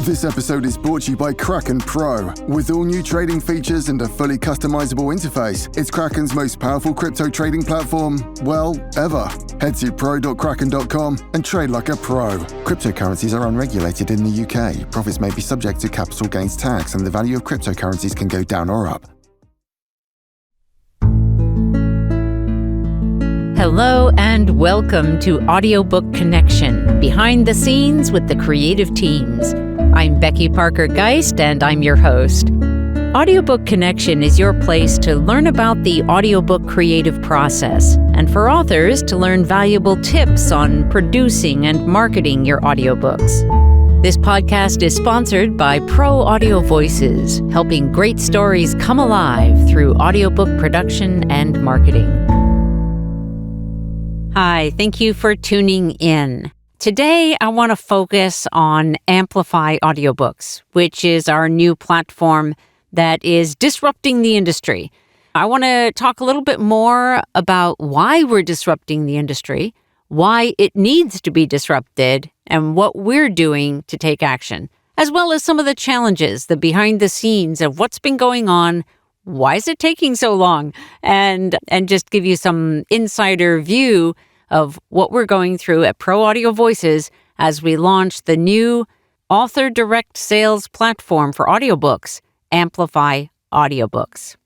This episode is brought to you by Kraken Pro. With all new trading features and a fully customizable interface, it's Kraken's most powerful crypto trading platform, well, ever. Head to pro.kraken.com and trade like a pro. Cryptocurrencies are unregulated in the UK. Profits may be subject to capital gains tax, and the value of cryptocurrencies can go down or up. Hello and welcome to Audiobook Connection, behind the scenes with the creative teams. I'm Becky Parker Geist, and I'm your host. Audiobook Connection is your place to learn about the audiobook creative process, and for authors to learn valuable tips on producing and marketing your audiobooks. This podcast is sponsored by Pro Audio Voices, helping great stories come alive through audiobook production and marketing. Hi, thank you for tuning in. Today, I want to focus on AMPlify Audiobooks, which is our new platform that is disrupting the industry. I want to talk a little bit more about why we're disrupting the industry, why it needs to be disrupted, and what we're doing to take action, as well as some of the challenges, the behind the scenes of what's been going on, why is it taking so long, and just give you some insider view of what we're going through at Pro Audio Voices as we launch the new author direct sales platform for audiobooks, AMPlify Audiobooks.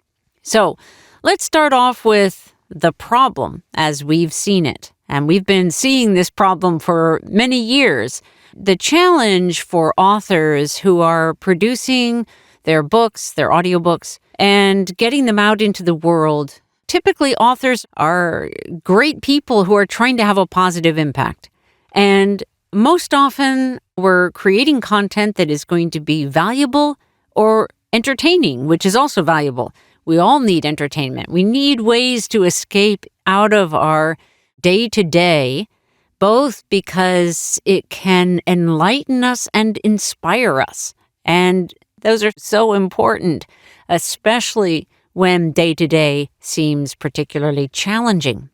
So let's start off with the problem as we've seen it. And we've been seeing this problem for many years. The challenge for authors who are producing their books, their audiobooks, and getting them out into the world. Typically, authors are great people who are trying to have a positive impact. And most often, we're creating content that is going to be valuable or entertaining, which is also valuable. We all need entertainment. We need ways to escape out of our day-to-day, both because it can enlighten us and inspire us. And those are so important, especially when day-to-day seems particularly challenging.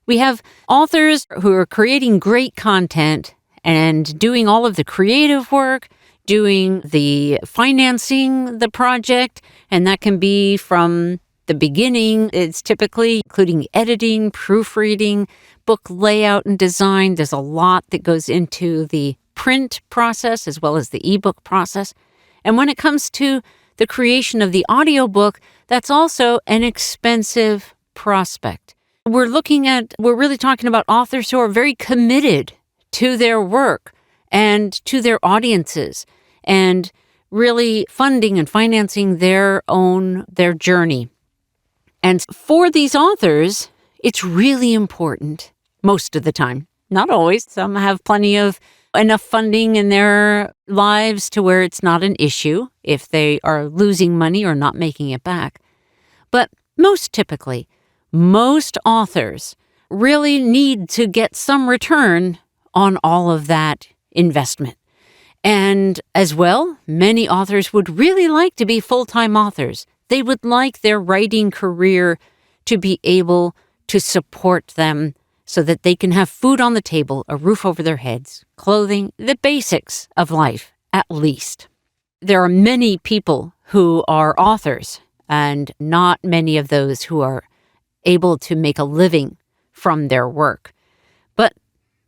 We have authors who are creating great content and doing all of the creative work, doing the financing the project, and that can be from the beginning. It's typically including editing, proofreading, book layout and design. There's a lot that goes into the print process as well as the ebook process. And when it comes to the creation of the audiobook, that's also an expensive prospect. We're really talking about authors who are very committed to their work and to their audiences and really funding and financing their journey. And for these authors, it's really important most of the time. Not always. Some have enough funding in their lives to where it's not an issue if they are losing money or not making it back. But most typically, most authors really need to get some return on all of that investment. And as well, many authors would really like to be full-time authors. They would like their writing career to be able to support them so that they can have food on the table, a roof over their heads, clothing, the basics of life, at least. There are many people who are authors, and not many of those who are able to make a living from their work. But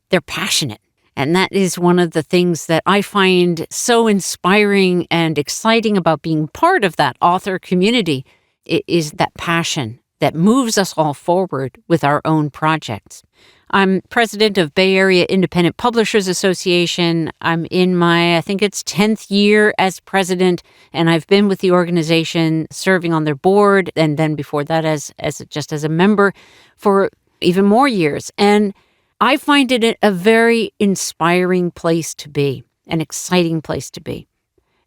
they're passionate, and that is one of the things that I find so inspiring and exciting about being part of that author community. It is that passion that moves us all forward with our own projects. I'm president of Bay Area Independent Publishers Association. I'm in my, I think it's 10th year as president, and I've been with the organization serving on their board, and then before that as a member for even more years. And I find it a very inspiring place to be, an exciting place to be.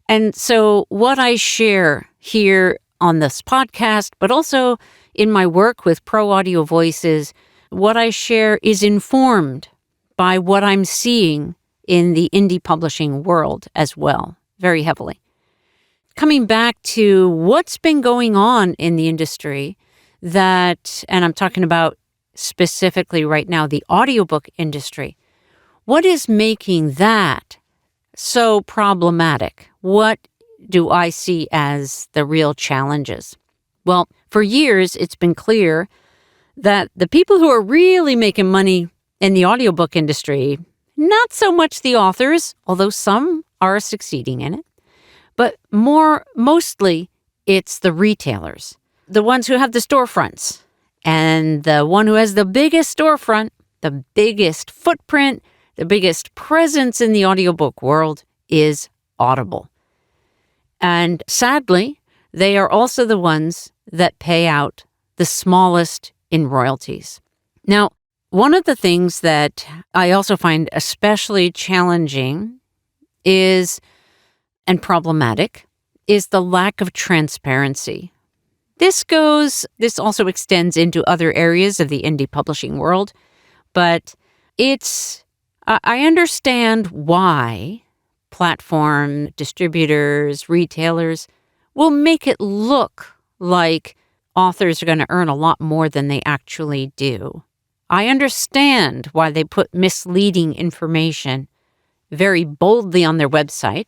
And so what I share here on this podcast, but also in my work with Pro Audio Voices, what I share is informed by what I'm seeing in the indie publishing world as well, very heavily. Coming back to what's been going on in the industry and I'm talking about specifically right now, the audiobook industry, what is making that so problematic? What do I see as the real challenges? Well, for years, it's been clear that the people who are really making money in the audiobook industry, not so much the authors, although some are succeeding in it, but mostly it's the retailers, the ones who have the storefronts. And the one who has the biggest storefront, the biggest footprint, the biggest presence in the audiobook world is Audible. And sadly, they are also the ones that pay out the smallest in royalties. Now, one of the things that I also find especially challenging and problematic is the lack of transparency. This also extends into other areas of the indie publishing world, but I understand why platform distributors, retailers will make it look like authors are going to earn a lot more than they actually do. I understand why they put misleading information very boldly on their website.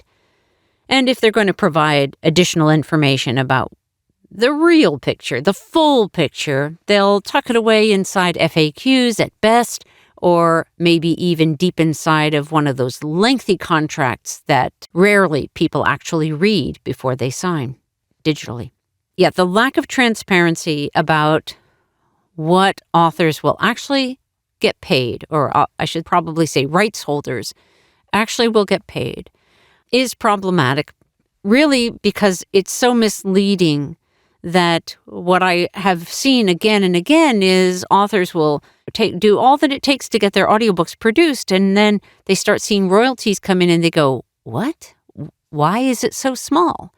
And if they're going to provide additional information about the real picture, the full picture, they'll tuck it away inside FAQs at best, or maybe even deep inside of one of those lengthy contracts that rarely people actually read before they sign digitally. Yet the lack of transparency about what authors will actually get paid, or I should probably say rights holders actually will get paid, is problematic, really because it's so misleading that what I have seen again and again is authors will do all that it takes to get their audiobooks produced, and then they start seeing royalties come in and they go, what? Why is it so small?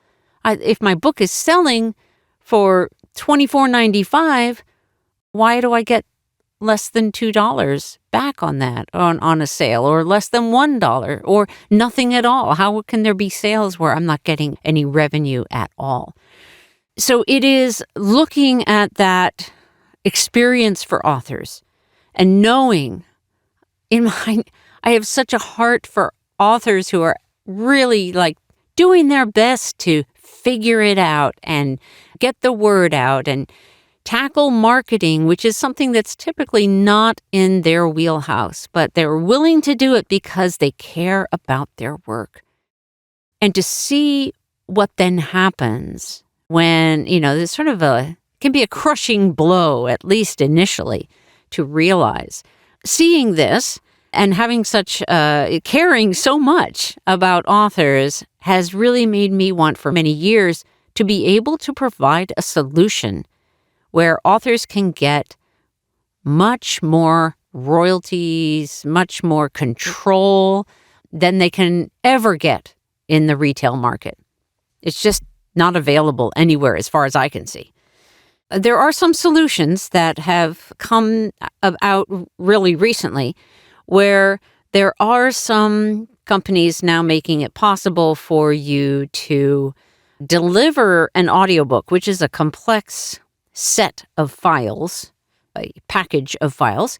If my book is selling for $24.95, why do I get less than $2 back on that, on a sale, or less than $1, or nothing at all? How can there be sales where I'm not getting any revenue at all? So it is looking at that experience for authors and knowing I have such a heart for authors who are really doing their best to figure it out and get the word out and tackle marketing, which is something that's typically not in their wheelhouse, but they're willing to do it because they care about their work. And to see what then happens when, there's can be a crushing blow, at least initially, to realize. Seeing this and having caring so much about authors has really made me want for many years to be able to provide a solution where authors can get much more royalties, much more control than they can ever get in the retail market. It's just not available anywhere as far as I can see. There are some solutions that have come out really recently where there are some companies now making it possible for you to deliver an audiobook, which is a complex set of files, a package of files,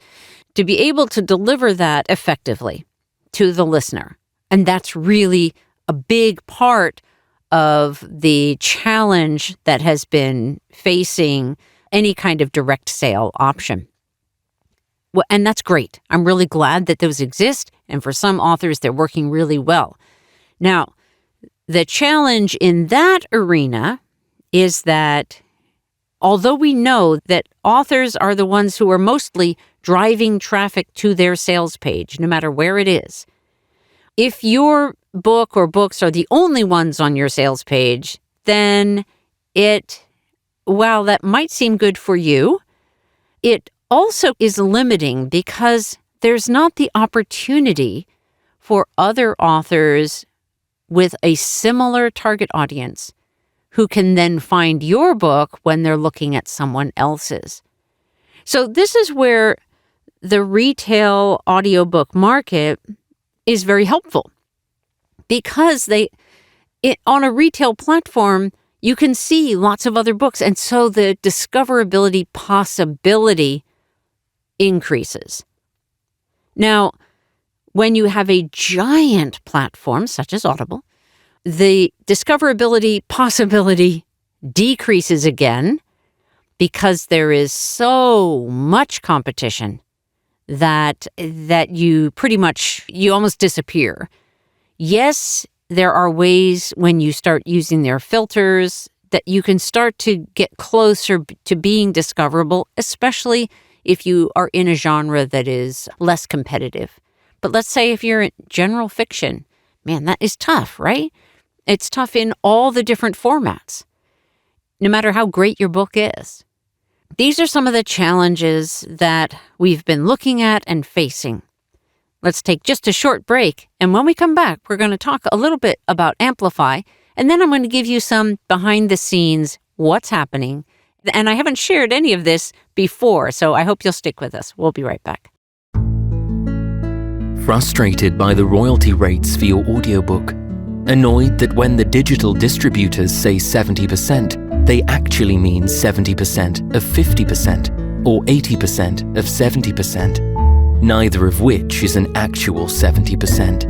to be able to deliver that effectively to the listener. And that's really a big part of the challenge that has been facing any kind of direct sale option. Well, and that's great. I'm really glad that those exist. And for some authors, they're working really well. Now, the challenge in that arena is that although we know that authors are the ones who are mostly driving traffic to their sales page, no matter where it is, if your book or books are the only ones on your sales page, then while that might seem good for you, it also is limiting because there's not the opportunity for other authors with a similar target audience who can then find your book when they're looking at someone else's. So this is where the retail audiobook market is very helpful because on a retail platform, you can see lots of other books. And so the discoverability possibility increases. Now, When you have a giant platform such as Audible, the discoverability possibility decreases again because there is so much competition that you almost disappear. Yes, there are ways when you start using their filters that you can start to get closer to being discoverable, especially if you are in a genre that is less competitive. But let's say if you're in general fiction, man, that is tough, right? It's tough in all the different formats, no matter how great your book is. These are some of the challenges that we've been looking at and facing. Let's take just a short break, and when we come back, we're going to talk a little bit about AMPlify, and then I'm going to give you some behind-the-scenes what's happening. And I haven't shared any of this before, so I hope you'll stick with us. We'll be right back. Frustrated by the royalty rates for your audiobook? Annoyed that when the digital distributors say 70%, they actually mean 70% of 50% or 80% of 70%, neither of which is an actual 70%.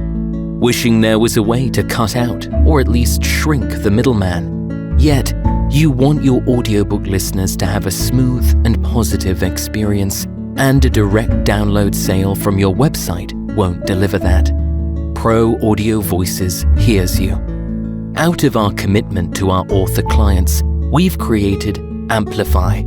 Wishing there was a way to cut out or at least shrink the middleman. Yet, you want your audiobook listeners to have a smooth and positive experience, and a direct download sale from your website won't deliver that. Pro Audio Voices hears you. Out of our commitment to our author clients, we've created AMPlify,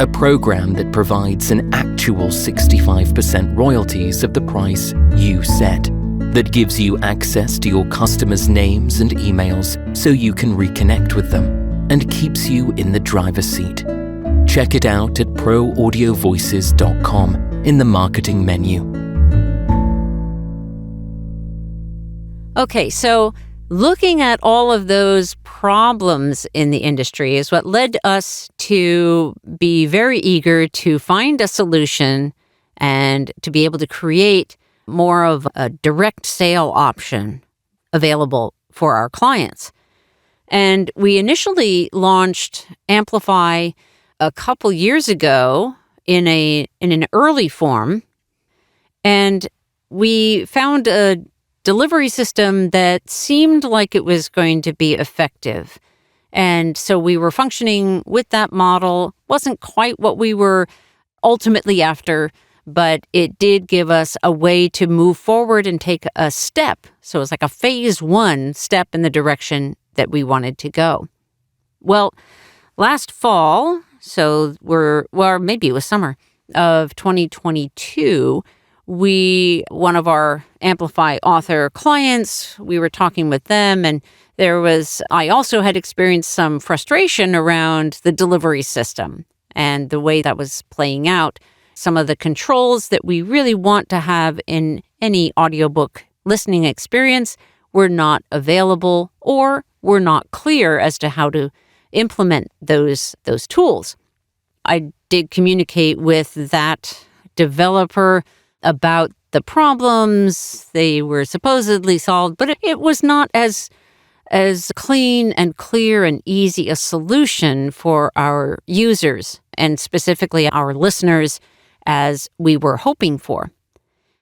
a program that provides an actual 65% royalties of the price you set, that gives you access to your customers' names and emails so you can reconnect with them, and keeps you in the driver's seat. Check it out at proaudiovoices.com in the marketing menu. Okay, so looking at all of those problems in the industry is what led us to be very eager to find a solution and to be able to create more of a direct sale option available for our clients. And we initially launched AMPlify a couple years ago in an early form, and we found a delivery system that seemed like it was going to be effective. And so we were functioning with that model. Wasn't quite what we were ultimately after, but it did give us a way to move forward and take a step. So it was like a phase 1 step in the direction that we wanted to go. Well, last fall, maybe it was summer of 2022, one of our AMPlify author clients, we were talking with them, and I also had experienced some frustration around the delivery system and the way that was playing out. Some of the controls that we really want to have in any audiobook listening experience were not available or were not clear as to how to implement those tools. I did communicate with that developer about the problems. They were supposedly solved, but it was not as clean and clear and easy a solution for our users, and specifically our listeners, as we were hoping for.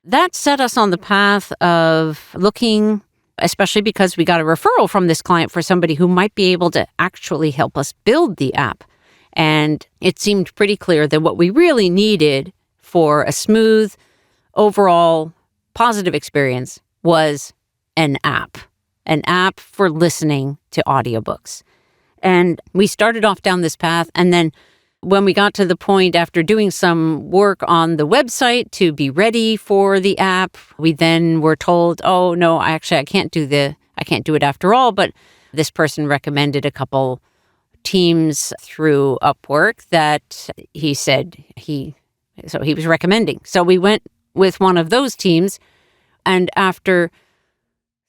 That set us on the path of looking, especially because we got a referral from this client for somebody who might be able to actually help us build the app. And it seemed pretty clear that what we really needed for a smooth, overall positive experience was an app for listening to audiobooks. And we started off down this path, and then when we got to the point after doing some work on the website to be ready for the app, we then were told, oh no, I can't do it after all. But this person recommended a couple teams through Upwork that he said he was recommending. So we went with one of those teams, and after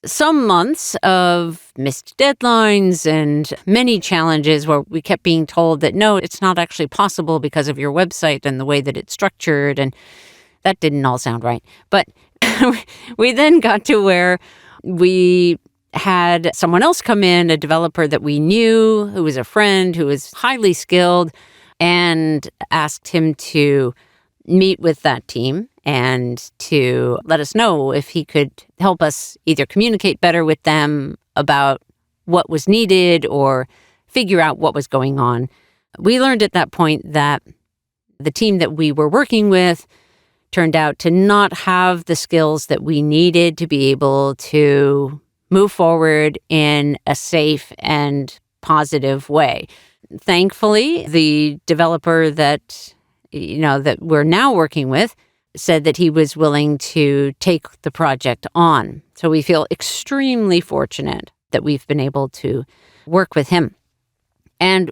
some months of missed deadlines and many challenges where we kept being told that no, it's not actually possible because of your website and the way that it's structured, and that didn't all sound right. But we then got to where we had someone else come in, a developer that we knew, who was a friend, who was highly skilled, and asked him to meet with that team and to let us know if he could help us either communicate better with them about what was needed or figure out what was going on. We learned at that point that the team that we were working with turned out to not have the skills that we needed to be able to move forward in a safe and positive way. Thankfully, the developer that we're now working with said that he was willing to take the project on. So we feel extremely fortunate that we've been able to work with him. And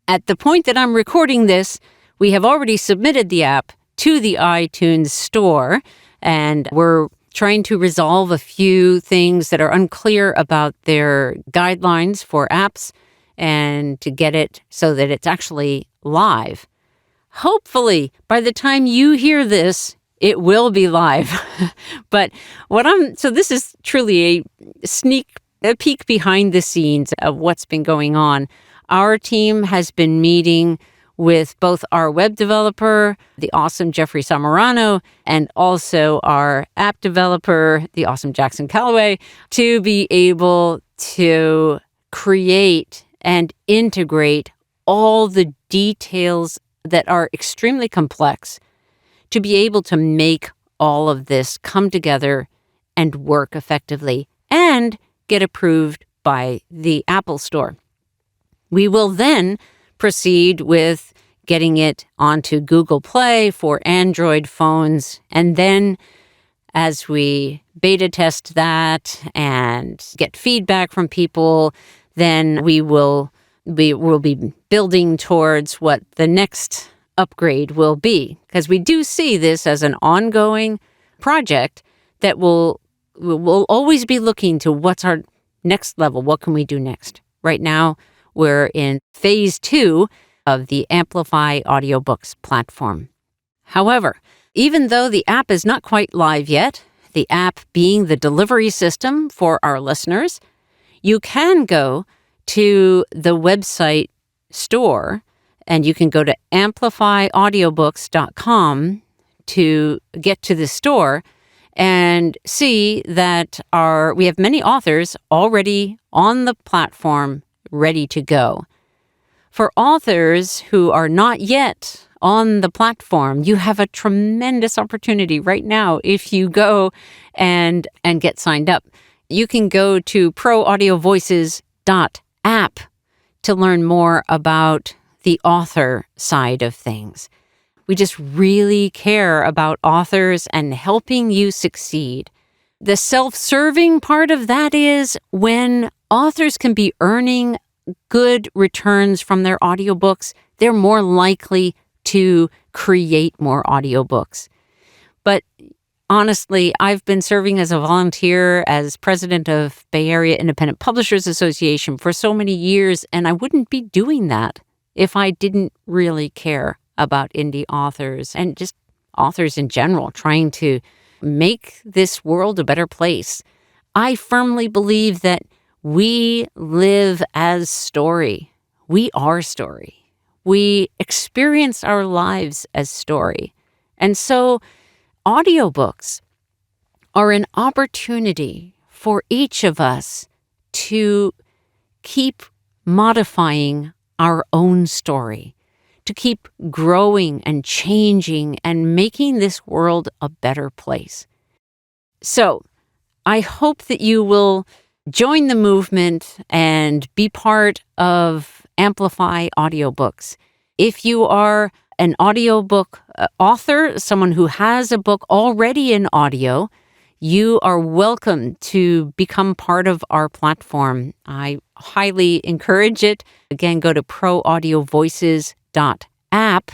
at the point that I'm recording this, we have already submitted the app to the iTunes store, and we're trying to resolve a few things that are unclear about their guidelines for apps and to get it so that it's actually live. Hopefully, by the time you hear this, it will be live. But so this is truly a peek behind the scenes of what's been going on. Our team has been meeting with both our web developer, the awesome Jeffrey Samarano, and also our app developer, the awesome Jackson Calloway, to be able to create and integrate all the details that are extremely complex to be able to make all of this come together and work effectively and get approved by the Apple Store. We will then proceed with getting it onto Google Play for Android phones. And then as we beta test that and get feedback from people, then we will be building towards what the next upgrade will be. Because we do see this as an ongoing project that we'll always be looking to what's our next level. What can we do next? Right now, we're in phase 2 of the AMPlify audiobooks platform. However, even though the app is not quite live yet, the app being the delivery system for our listeners, you can go to the website store and you can go to AMPlifyaudiobooks.com to get to the store and see that we have many authors already on the platform ready to go. For authors who are not yet on the platform, you have a tremendous opportunity right now if you go and get signed up. You can go to proaudiovoices.app to learn more about the author side of things. We just really care about authors and helping you succeed. The self-serving part of that is when authors can be earning good returns from their audiobooks, they're more likely to create more audiobooks. But honestly, I've been serving as a volunteer as president of Bay Area Independent Publishers Association for so many years, and I wouldn't be doing that if I didn't really care about indie authors and just authors in general, trying to make this world a better place. I firmly believe that we live as story. We are story. We experience our lives as story. And so audiobooks are an opportunity for each of us to keep modifying our own story, to keep growing and changing and making this world a better place. So I hope that you will join the movement and be part of AMPlify audiobooks. If you are an audiobook author, someone who has a book already in audio, you are welcome to become part of our platform. I highly encourage it. Again, go to proaudiovoices.app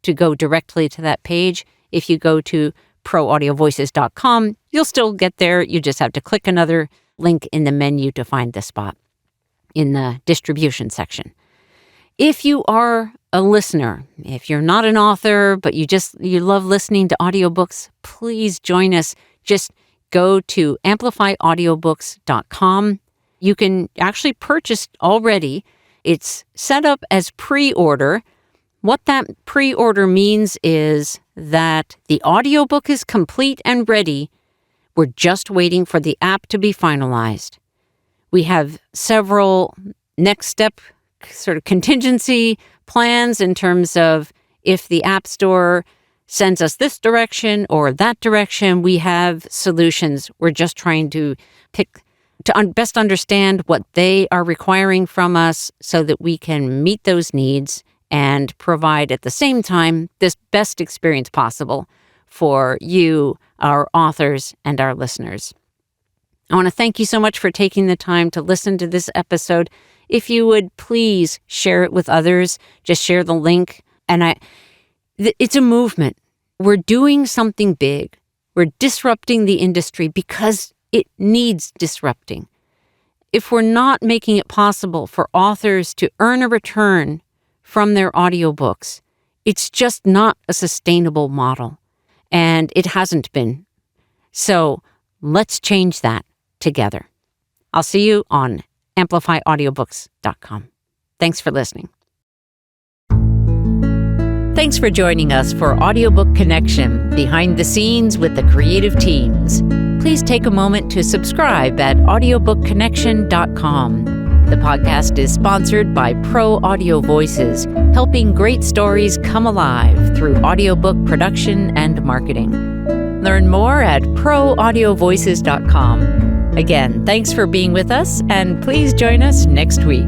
to go directly to that page. If you go to proaudiovoices.com, you'll still get there. You just have to click another link in the menu to find the spot in the distribution section. If you are a listener, if you're not an author, but you love listening to audiobooks, please join us. Just go to amplifyaudiobooks.com. You can actually purchase already. It's set up as pre-order, What that pre-order means is that the audiobook is complete and ready. We're just waiting for the app to be finalized. We have several next step sort of contingency plans in terms of if the App Store sends us this direction or that direction, we have solutions. We're just trying to best understand what they are requiring from us so that we can meet those needs and provide at the same time this best experience possible for you, our authors, and our listeners. I want to thank you so much for taking the time to listen to this episode. If you would please share it with others, just share the link. And it's a movement. We're doing something big. We're disrupting the industry because it needs disrupting. If we're not making it possible for authors to earn a return from their audiobooks, it's just not a sustainable model. And it hasn't been. So let's change that together. I'll see you on AMPlifyAudiobooks.com. Thanks for listening. Thanks for joining us for Audiobook Connection, behind the scenes with the creative teams. Please take a moment to subscribe at audiobookconnection.com. The podcast is sponsored by Pro Audio Voices, helping great stories come alive through audiobook production and marketing. Learn more at proaudiovoices.com. Again, thanks for being with us, and please join us next week.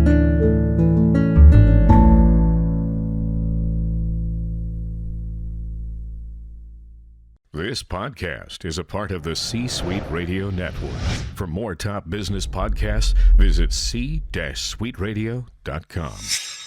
This podcast is a part of the C-Suite Radio Network. For more top business podcasts, visit c-suiteradio.com.